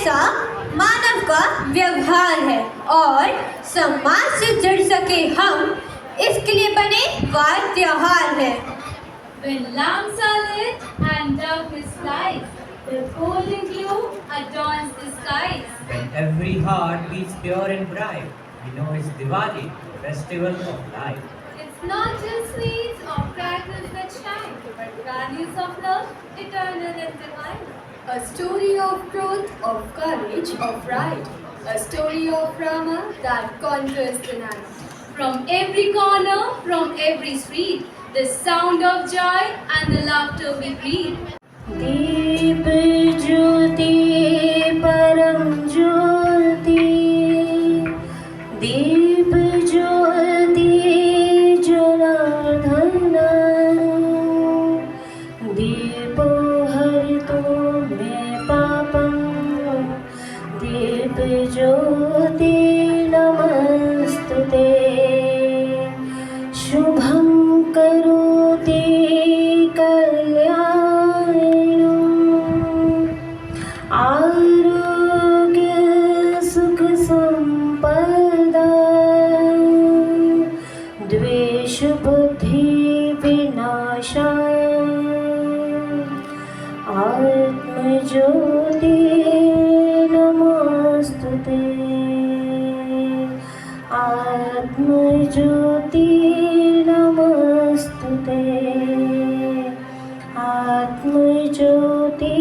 ऐसा मानव का व्यवहार है और समाज से जुड़ सके हम इसके लिए बने वार त्योहार है। When lamps are lit and darkness flies, the golden glow adorns the skies. When every heart beats pure and bright, we know it's Diwali, festival of light. It's not just sweets or crackers that shine, but values of love, eternal and divine. A story of growth, of courage, of right. A story of Rama that conquers the night. From every corner, from every street, the sound of joy and the laughter we breathe. दीप ज्योति परम ज्योति, दीप ज्योति जनार्दन, दीपो हरितो मे पापम, दीप ज्योति नमस्तुते, शुभं करोति आरोग्य सुख संपदा, द्वेष बुद्धि विनाशाय, आत्मज्योति नमोस्तुते, आत्मज्योति नमोस्तुते, आत्मज्योति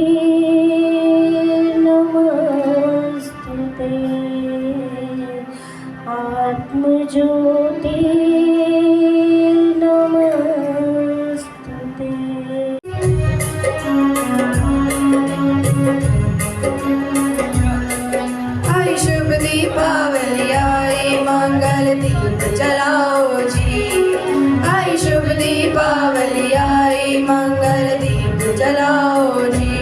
आत्मज्योति नमस्तुते। आई शुभ दीपावली आई मंगल दीप जलाओ जी, आई शुभ दीपावली आई मंगल दीप जलाओ जी,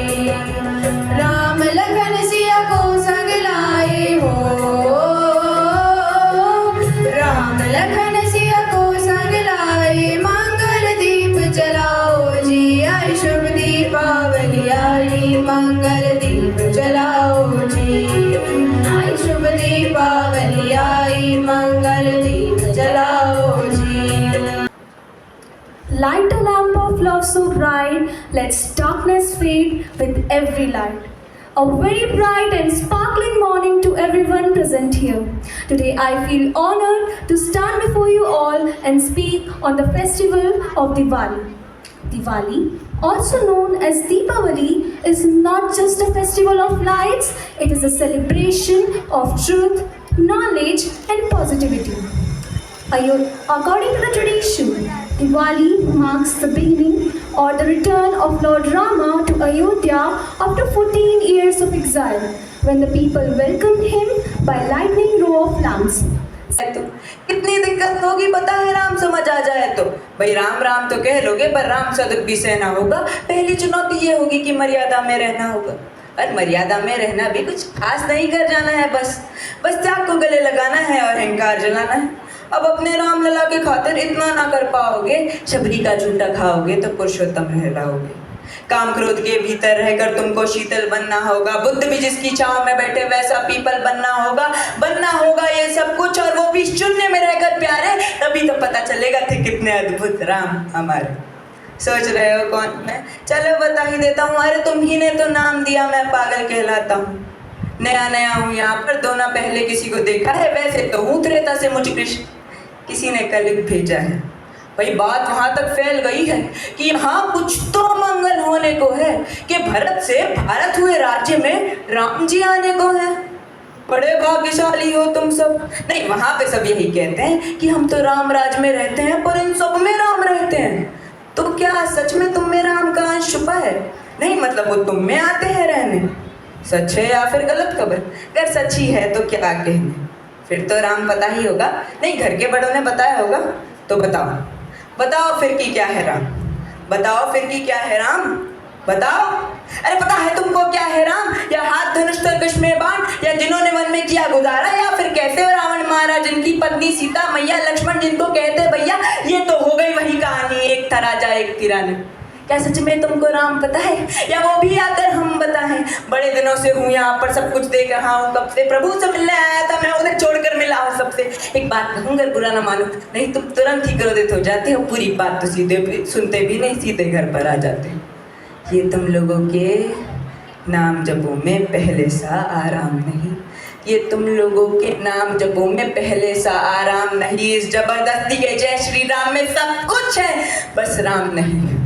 राम लखन सिया को संग लाए हो, राम लखन सिया को संग लाए मंगल दीप जलाओ जी, आई शुभ दीपावली आई मंगल दीप जलाओ जी, आई शुभ दीपावली आई मंगल दीप जलाओ जी। Light a lamp of love so bright, let's darkness fade with every light. A very bright and sparkling morning to everyone present here. Today I feel honored to stand before you all and speak on the festival of Diwali. Diwali, also known as Deepavali, is not just a festival of lights, it is a celebration of truth, knowledge and positivity. According to the tradition, Diwali marks the beginning or the return of Lord Rama to Ayodhya after 14 years of exile, when the people welcomed him by lightning row of lamps. तो कितनी दिक्कत होगी पता है राम समझ आ जाए तो, भाई राम राम तो कह लोगे पर राम सदुख भी सहना होगा। पहली चुनौती ये होगी कि मर्यादा में रहना होगा, और मर्यादा में रहना भी कुछ खास नहीं कर जाना है, बस त्याग को गले लगाना है और अहंकार जलाना है। अब अपने राम लला के खातिर इतना ना कर पाओगे, शबरी का झूठा खाओगे तो पुरुषोत्तम रह जाओगे। काम क्रोध के भीतर रहकर तुमको शीतल बनना होगा, बुद्ध भी जिसकी छांव में बैठे वैसा पीपल बनना होगा ये सब कुछ, और वो भी शून्य में रहकर प्यारे, तभी तो पता चलेगा थे कितने अद्भुत राम हमारे। सोच रहे हो कौन मैं? चलो बता ही देता हूँ। अरे तुम ही ने तो नाम दिया, मैं पागल कहलाता हूँ। नया हूँ यहाँ पर, दो ना पहले किसी को देखा है, वैसे तो हूँ त्रेता से मुझ कृष्ण किसी ने कलयुग भेजा है। भाई बात वहां तक फैल गई है कि हाँ कुछ तो मंगल होने को है, कि भरत से भारत हुए राज्य में राम जी आने को है। बड़े भाग्यशाली हो तुम सब। नहीं, वहां पे सब यही कहते हैं कि हम तो राम राज में रहते हैं, पर इन सब में राम रहते हैं। तो क्या सच में तुम में राम का अंश छुपा है? नहीं मतलब वो तुम में आते हैं रहने। सच है या फिर गलत खबर? अगर सच्ची है तो क्या कहने, फिर तो राम पता ही होगा। नहीं, घर के बड़ों ने बताया होगा। तो बताओ फिर की क्या है राम? बताओ फिर की क्या है राम? बताओ। अरे पता है तुमको क्या है राम? या हाथ धनुष तरकश में बाण, या जिन्होंने वन में किया गुजारा, या फिर कैसे रावण मारा, जिनकी पत्नी सीता मैया लक्ष्मण जिनको कहते भैया, ये तो हो गई वही कहानी, एक था राजा एक थी रानी। क्या सच में तुमको राम पता है, या वो भी आकर हम बताएं? बड़े दिनों से हूँ यहाँ पर, सब कुछ देख रहा हूँ, कब से प्रभु से मिलने आया था, मैं उन्हें छोड़कर मिला हूँ सबसे। एक बात कहूँ, अगर बुरा ना मानो, नहीं तुम तुरंत ही क्रोधित हो जाते हो, पूरी बात तो सीधे सुनते भी नहीं, सीधे घर पर आ जाते हो। ये तुम लोगों के नाम जपों में पहले सा आराम नहीं, ये तुम लोगों के नाम जपों में पहले सा आराम नहीं। इस जबरदस्ती के जय श्री राम में सब कुछ है, बस राम नहीं।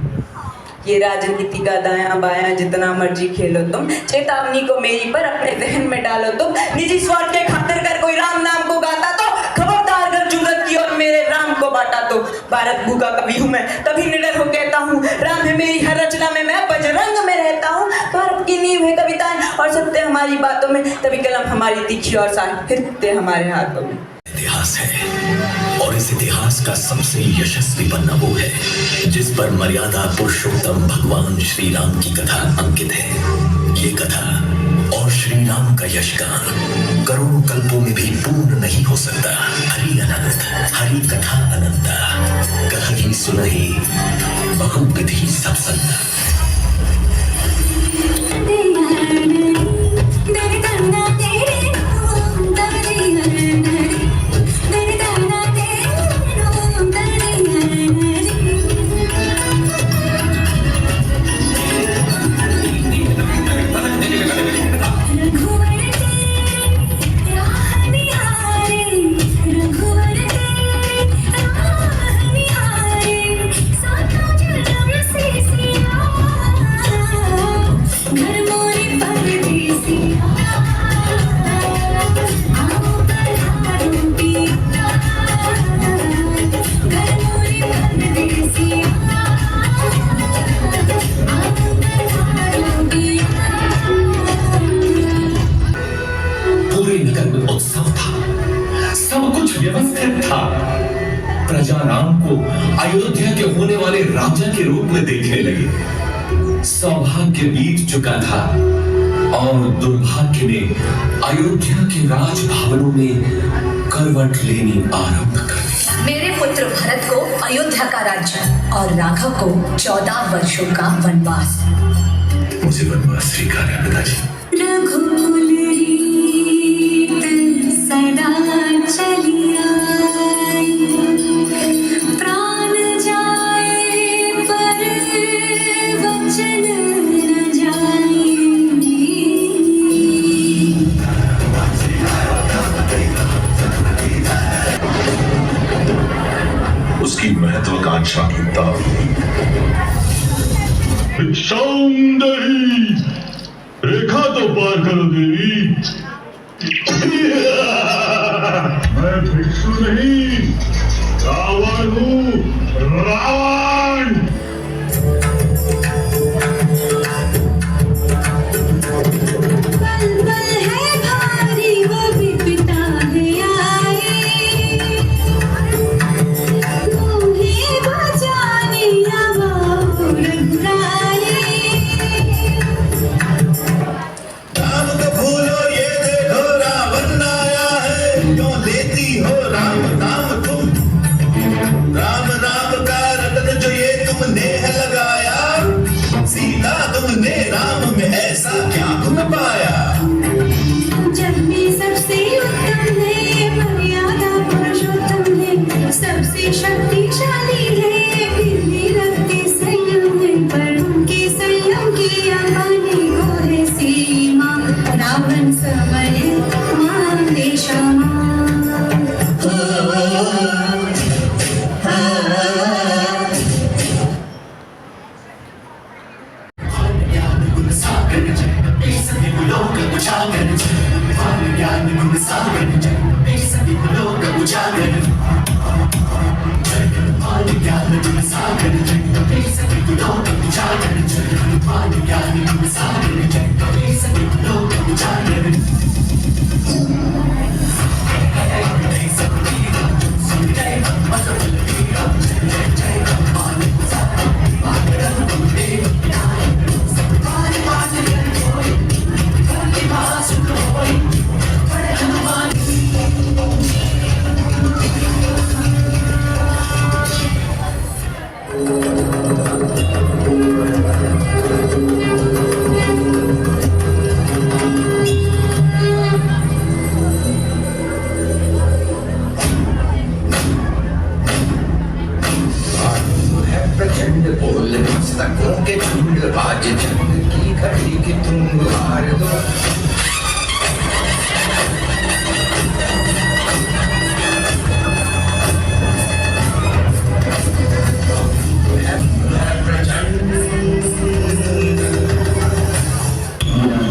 ये राजनीति का दायां बायां जितना मर्जी खेलो तुम, चेतावनी को मेरी पर अपने जहन में डालो तुम। निजी स्वार्थ के खातिर कर कोई राम नाम को गाता तो खबरदार, अगर जुर्रत की और मेरे राम को बांटा तो। भारत भूखा कवि हूँ मैं, तभी निडर हो कहता हूँ, राम है मेरी हर रचना में, मैं बजरंग में रहता हूँ। भारत की नींव है कविताएं और सत्य हमारी बातों में, तभी कलम हमारी तीखी और साहित्य हमारे हाथों में। इतिहास है और इस इतिहास का सबसे यशस्वी पन्ना वो है जिस पर मर्यादा पुरुषोत्तम भगवान श्री राम की कथा अंकित है। ये कथा और श्री राम का यशगान करोड़ों कल्पों में भी पूर्ण नहीं हो सकता। हरि अनंत, हरि कथा अनंता, कही सुनहि बहुविधि सब संता। प्रजा राम को अयोध्या के होने वाले राजा के रूप में देखने लगे। सौभाग्य बीत चुका था और दुर्भाग्य ने अयोध्या के राजभवनों में करवट लेनी आरंभ कर दी। मेरे पुत्र भरत को अयोध्या का राज्य और राघव को 14 वर्षों का वनवास। मुझे वनवास स्वीकार है पिताजी। सदा चलिया प्राण जाए पर वचन न जाए। उसकी महत्वाकांक्षा की ताब सौंदर्य रेखा तो पार करो देवी। मैं भिक्षु नहीं, रावण हूँ, रावण। बल बल है भारी वो भी पिता है आए, तुम्हें बचाने आवा रघुराए। राम को भूलो ये देखो रावण आया है, क्यों लेती हो राम नाम तुम। राम नाम का रतन जो ये तुमने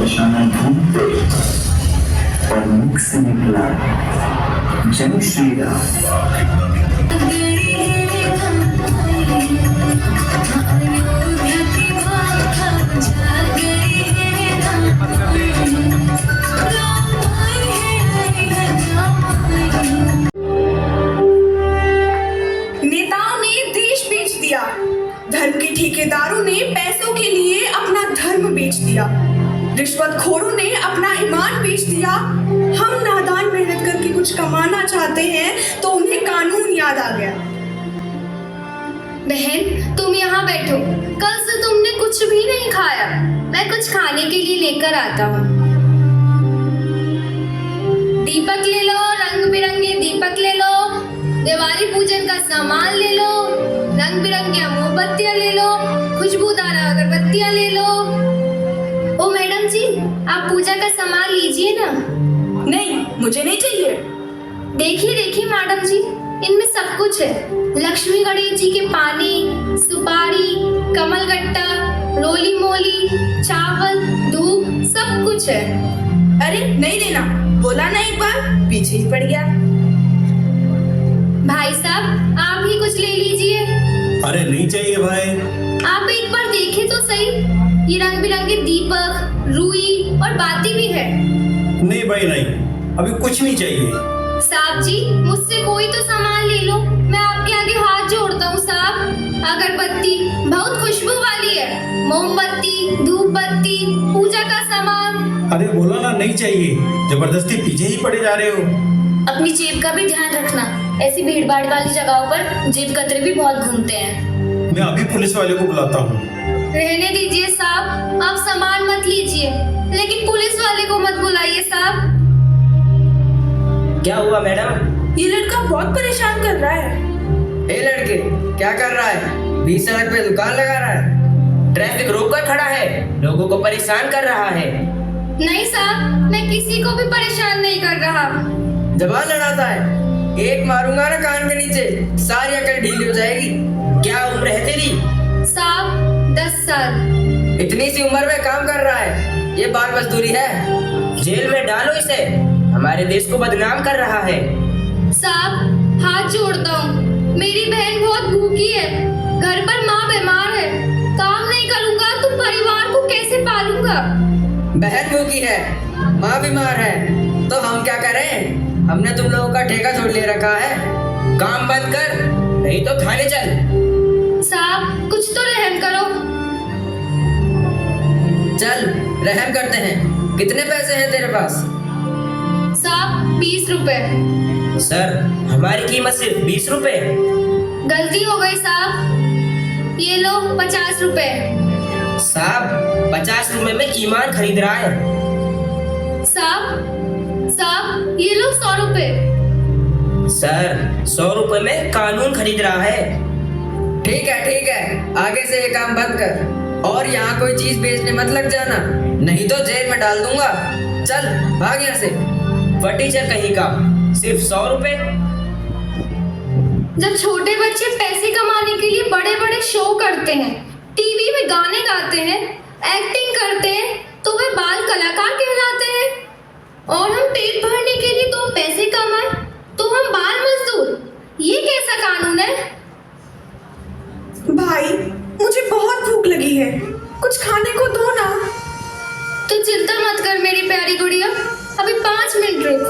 निशाना ढूंढते और मुख से निकला जय श्री राम। नेताओं ने देश बेच दिया, धर्म के ठेकेदारों ने पैसों के लिए अपना धर्म बेच दिया, रिश्वतखोरों ने अपना ईमान बेच दिया। हम नादान मेहनत करके कुछ कमाना चाहते हैं तो उन्हें कानून याद आ गया। बहन तुम यहाँ बैठो, कल से तुमने कुछ भी नहीं खाया, मैं कुछ खाने के लिए लेकर आता हूँ। दीपक ले लो, रंग बिरंगे दीपक ले लो, दिवाली पूजन का सामान ले लो, रंग बिरंगी मोमबत्तियाँ ले लो, खुशबूदार अगरबत्तियाँ ले लो। ओ मैडम जी, आप पूजा का सामान लीजिए ना। नहीं, मुझे नहीं चाहिए। देखिए देखिए मैडम जी, इनमें सब कुछ है। लक्ष्मी गणेश जी के पानी, सुपारी, कमलगट्टा, रोली मोली, चावल, धूप, सब कुछ है। अरे नहीं लेना, बोला ना एक बार, पीछे ही पड़ गया। भाई साहब आप ही कुछ ले लीजिए। अरे नहीं चाहिए भाई। आप एक बार देखें तो सही, ये रंग बिरंगे दीपक, रुई और बाती भी है। नहीं भाई नहीं, अभी कुछ नहीं चाहिए। साहब जी मुझसे कोई तो सामान ले लो, मैं आपके आगे हाथ जोड़ता हूँ साहब। अगरबत्ती बहुत खुशबू वाली है, मोमबत्ती, धूप बत्ती, पूजा का सामान। अरे बोला ना नहीं चाहिए, जबरदस्ती पीछे ही पड़े जा रहे हो। अपनी जेब का भी ध्यान रखना, ऐसी भीड़ भाड़ वाली जगहों पर जेब कतरे भी बहुत घूमते हैं। मैं अभी पुलिस वाले को बुलाता हूँ। रहने दीजिए साहब, आप सामान मत लीजिए, लेकिन पुलिस वाले को मत बुलाइए साहब। क्या हुआ मैडम? ये लड़का बहुत परेशान कर रहा है। ए लड़के, क्या कर रहा है? बीच सड़क पे दुकान लगा रहा है, ट्रैफिक रोक कर खड़ा है, लोगों को परेशान कर रहा है। नहीं साहब, मैं किसी को भी परेशान नहीं कर रहा। जबान लड़ाता है, एक मारूंगा ना कान के नीचे, सारी अकल ढीली हो जाएगी। क्या उम्र है तेरी? साहब 10 साल। इतनी सी उम्र में काम कर रहा है, ये बाल मजदूरी है। जेल में डालो इसे, हमारे देश को बदनाम कर रहा है। साहब हाथ जोड़ता हूँ, मेरी बहन बहुत भूखी है, घर पर माँ बीमार है, काम नहीं करूँगा तो परिवार को कैसे पालूंगा। बहन भूखी है, माँ बीमार है, तो हम क्या करें? हमने तुम लोगों का ठेका छोड़ ले रखा है। काम बंद कर, नहीं तो थाने चल। साहब कुछ तो रहम करो। चल रहम करते हैं। कितने पैसे हैं तेरे पास? साहब 20 रुपए। सर हमारी कीमत सिर्फ 20 रुपए। गलती हो गई साहब, ये लो 50 रुपए। साहब 50 रुपए में ईमान खरीद रहा है। साहब ये लो 100 रुपए। सर 100 रुपए में कानून खरीद रहा है। ठीक है, आगे से ये काम बंद कर और यहाँ कोई चीज बेचने मत लग जाना, नहीं तो जेल में डाल दूंगा। चल भाग यहाँ से, फटीचर कहीं का। सिर्फ 100 रुपए। जब छोटे बच्चे पैसे कमाने के लिए बड़े बड़े शो करते हैं, टीवी में गाने गाते हैं, एक्टिंग करते हैं, तो वे बाल कलाकार कहलाते हैं। और हम पेट भरने के लिए तो पैसे कमाए तो हम बाल मजदूर। ये कैसा कानून है? भाई मुझे बहुत भूख लगी है, कुछ खाने को दो ना। तू चिंता मत कर मेरी प्यारी गुड़िया, अभी 5 मिनट रुक।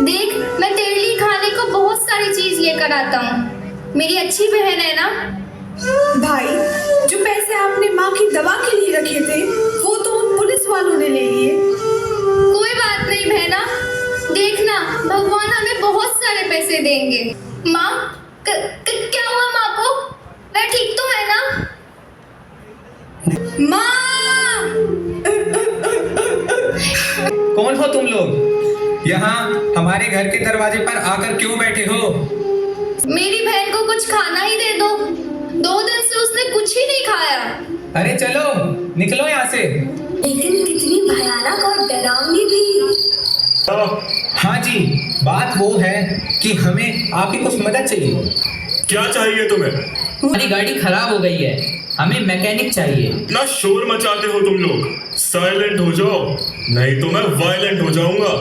देख मैं तेरे लिए खाने को बहुत सारी चीज लेकर आता हूँ। मेरी अच्छी बहन है ना। भाई जो पैसे आपने माँ की दवा के लिए रखे थे वो तो उन पुलिस वालों ने ले लिए। कोई बात नहीं बहना, देखना भगवान हमें बहुत सारे पैसे देंगे। माँ क्या हुआ माँ को? मैं ठीक तो है ना? माँ! कौन हो तुम लोग? यहाँ हमारे घर के दरवाजे पर आकर क्यों बैठे हो? मेरी बहन को कुछ खाना ही दे दो, 2 दिन से उसने कुछ ही नहीं खाया। अरे चलो निकलो यहाँ से। लेकिन कितनी भयानक और डरावनी भी। हाँ जी, बात वो है कि हमें आपकी कुछ मदद चाहिए। क्या चाहिए तुम्हें? हमारी गाड़ी खराब हो गई है, हमें मैकेनिक चाहिए। इतना शोर मचाते हो तुम लोग, साइलेंट हो जाओ नहीं तो मैं वायलेंट हो जाऊंगा।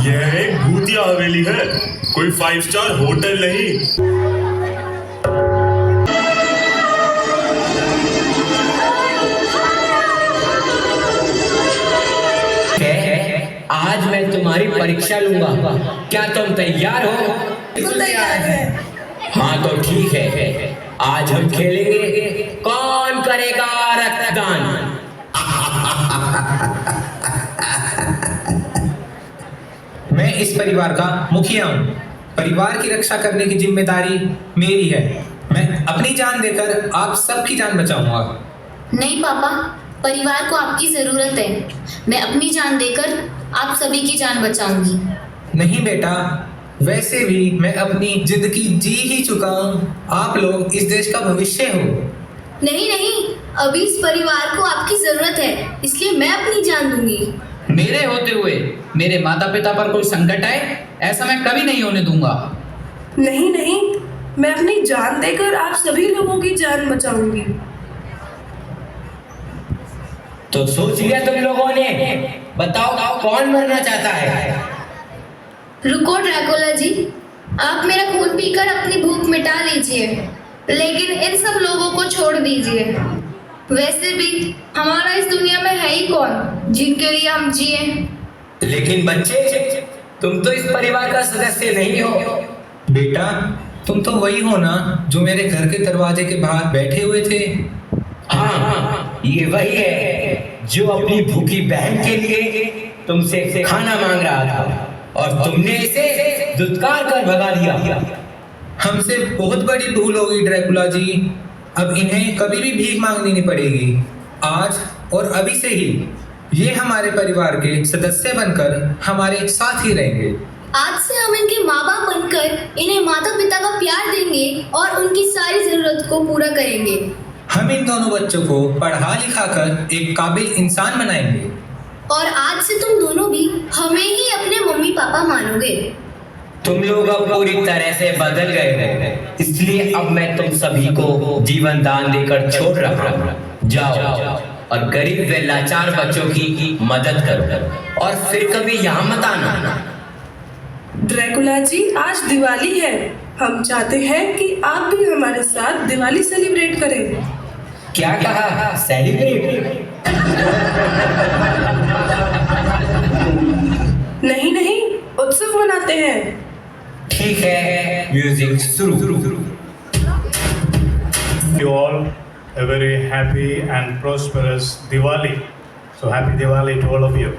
यह एक भूतिया हवेली है, कोई 5 स्टार होटल नहीं। आज मैं तुम्हारी परीक्षा लूंगा, क्या तुम तैयार हो? बिल्कुल तैयार है। हाँ तो ठीक है, आज हम खेलेंगे कौन करेगा रक्तदान। मैं इस परिवार का मुखिया हूँ। परिवार की रक्षा करने की जिम्मेदारी मेरी है। मैं अपनी जान देकर आप सबकी जान बचाऊंगा। नहीं पापा, परिवार को आपकी जरूरत है। मैं अपनी जान देकर आप सभी की जान बचाऊंगी। नहीं बेटा, वैसे भी मैं अपनी जिंदगी जी ही चुका हूँ। आप लोग इस देश का भविष्य हो। नहीं नहीं, अभी इस परिवार को आपकी जरूरत है, इसलिए मैं अपनी जान दूंगी। मेरे होते हुए मेरे माता पिता पर कोई संकट आए, ऐसा मैं कभी नहीं होने दूंगा। नहीं नहीं, मैं अपनी जान देकर आप सभी लोगों की जान बचाऊंगी। तो सोच लिया तुम लोगों ने? बताओ कौन मरना चाहता है? रुको ड्रैकुला जी, आप मेरा खून पीकर अपनी भूख मिटा लीजिए, लेकिन इन सब लोगों को छोड़ दीजिए। वैसे भी हमारा इस दुनिया में है ही कौन जिनके लिए हम जिए। लेकिन बच्चे, तुम तो इस परिवार का सदस्य नहीं हो। बेटा, तुम तो वही हो ना जो मेरे घर के दरवाजे के बाहर बैठे हुए थे। हाँ, ये वही है जो अपनी भूखी बहन के लिए तुमसे खाना मांग रहा था और तुमने इसे दुत्कार कर भगा दिया। हमसे बहुत बड़ी भूल होगी ड्रैकुला जी। अब इन्हें कभी भी भीख मांगनी नहीं पड़ेगी। आज और अभी से ही ये हमारे परिवार के सदस्य बनकर हमारे साथ ही रहेंगे। आज से हम इनके माँ बाप बनकर इन्हें माता पिता का प्यार देंगे और उनकी सारी जरूरत को पूरा करेंगे। हम इन दोनों बच्चों को पढ़ा लिखा कर एक काबिल इंसान बनाएंगे। और आज से तुम दोनों भी हमें ही अपने मम्मी पापा मानोगे। तुम लोग अब पूरी तरह से बदल गए हो, इसलिए अब मैं तुम सभी को जीवन दान देकर छोड़ रहा हूँ। जाओ और गरीब व लाचार बच्चों की मदद करो और फिर कभी यहाँ मत आना। ड्रैकुला जी, आज दिवाली है। हम चाहते हैं कि आप भी हमारे साथ दिवाली सेलिब्रेट करें। क्या कहा? सेलिब्रेट? नहीं नहीं, उत्सव मनाते हैं। ठीक है, म्यूजिक शुरू। You all a very happy and prosperous Diwali. So happy Diwali to all of you.